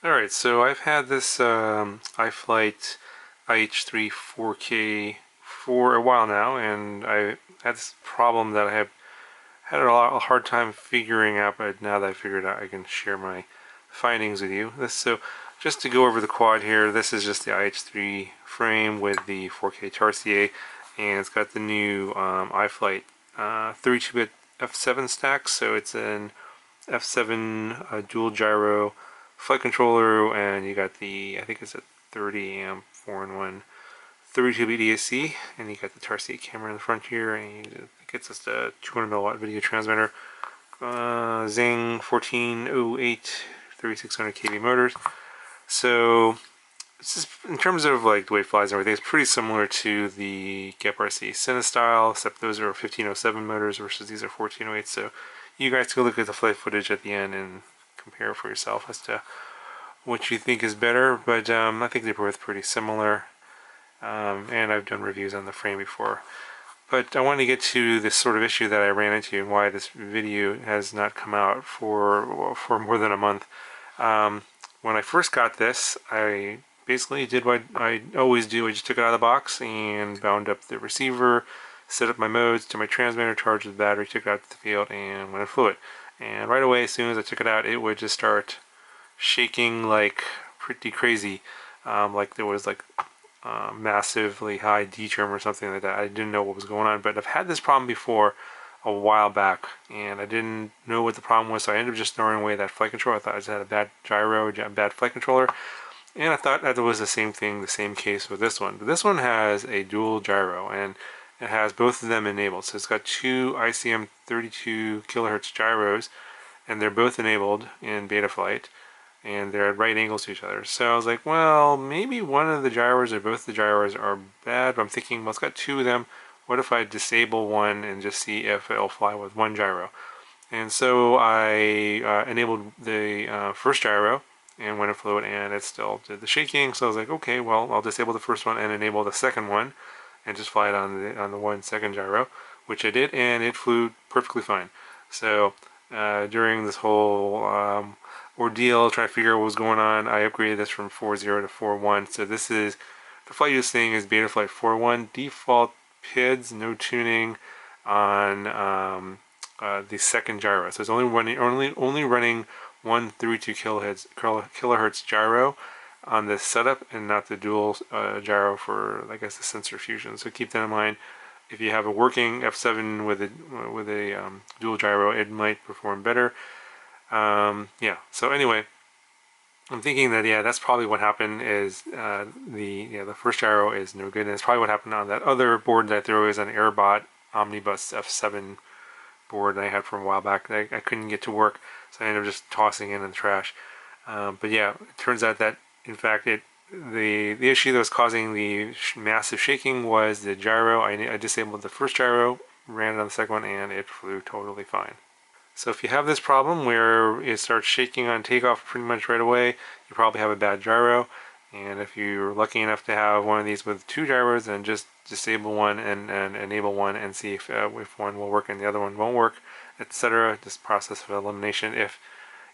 Alright, so I've had this iFlight IH3 4K for a while now, and I had this problem that I have had a hard time figuring out, but now that I figured out, I can share my findings with you. So just to go over the quad here, this is just the IH3 frame with the 4K RCA, and it's got the new iFlight 32-bit F7 stack, so it's an F7 dual gyro flight controller, and you got the, I think it's a 30 amp 4-in-1 32-bit ESC, and you got the RCA camera in the front here, and it gets us a 200 milliwatt video transmitter, Zing 1408 3600 kV motors. So it's just, in terms of like the way it flies and everything, it's pretty similar to the GEP-RC Cine style, except those are 1507 motors versus these are 1408. So you guys can look at the flight footage at the end and compare for yourself as to what you think is better, but I think they're both pretty similar, and I've done reviews on the frame before. But I want to get to this sort of issue that I ran into and why this video has not come out for more than a month. When I first got this, I basically did what I always do. I just took it out of the box and bound up the receiver, set up my modes to my transmitter, charged the battery, took it out to the field, and went and flew it. And right away, as soon as I took it out, it would just start shaking like pretty crazy, like there was like massively high D-term or something like that. I didn't know what was going on, but I've had this problem before a while back, and I didn't know what the problem was, so I ended up just throwing away that flight controller. I thought I just had a bad gyro, a bad flight controller, and I thought that it was the same thing, the same case with this one. But this one has a dual gyro, and it has both of them enabled. So it's got two ICM 32 kilohertz gyros, and they're both enabled in Betaflight, and they're at right angles to each other. So I was like, well, maybe one of the gyros or both the gyros are bad, but I'm thinking, well, it's got two of them. What if I disable one and just see if it'll fly with one gyro? And so I enabled the first gyro and went and flew it, and it still did the shaking. So I was like, okay, well, I'll disable the first one and enable the second one and just fly it on the 1 second gyro, which I did, and it flew perfectly fine. So during this whole ordeal trying to figure out what was going on, I upgraded this from 4.0 to 4.1. So this is, the flight you're seeing is Betaflight 4.1 default PIDs, no tuning on the second gyro. So it's only running 132 kilohertz gyro on this setup, and not the dual gyro for, I guess, the sensor fusion. So keep that in mind. If you have a working F7 with a dual gyro, it might perform better. Yeah. So anyway, I'm thinking that, yeah, that's probably what happened. Is the first gyro is no good, and it's probably what happened on that other board that there was, an Airbot Omnibus F7 board that I had from a while back. I couldn't get to work, so I ended up just tossing it in the trash. But yeah, it turns out that in fact the issue that was causing the massive shaking was the gyro. I disabled the first gyro, ran it on the second one, and it flew totally fine. So if you have this problem where it starts shaking on takeoff pretty much right away, you probably have a bad gyro. And if you're lucky enough to have one of these with two gyros, then just disable one and enable one and see if one will work and the other one won't work, etc. Just process of elimination. If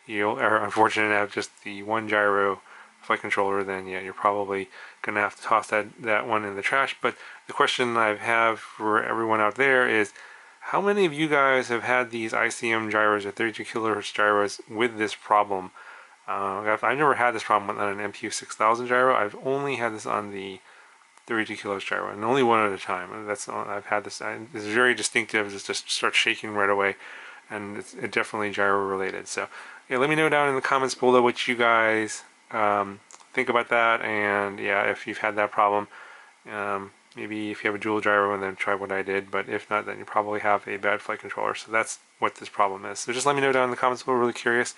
you are unfortunate to have just the one gyro flight controller, then yeah, you're probably going to have to toss that one in the trash. But the question I have for everyone out there is, how many of you guys have had these ICM gyros or 32 kilohertz gyros with this problem? I've never had this problem on an MPU 6000 gyro. I've only had this on the 32 kilohertz gyro, and only one at a time. That's all I've had this. It's very distinctive. It just starts shaking right away, and it's definitely gyro related. So yeah, let me know down in the comments below what you guys think about that, and yeah, if you've had that problem. Maybe if you have a dual gyro, and then try what I did, but if not, then you probably have a bad flight controller. So that's what this problem is. So just let me know down in the comments below. Really curious.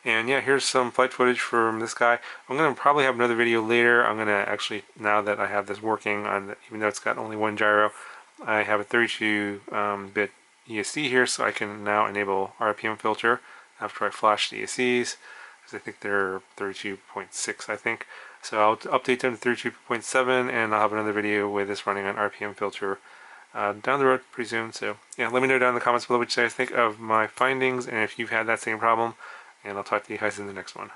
And yeah, here's some flight footage from this guy. I'm going to probably have another video later. I'm going to actually, now that I have this working on, even though it's got only one gyro, I have a 32-bit ESC here, so I can now enable RPM filter after I flash the ESCs, because I think they're 32.6, I think. So I'll update them to 32.7, and I'll have another video with this running on RPM filter down the road pretty soon. So yeah, let me know down in the comments below what you guys think of my findings, and if you've had that same problem, and I'll talk to you guys in the next one.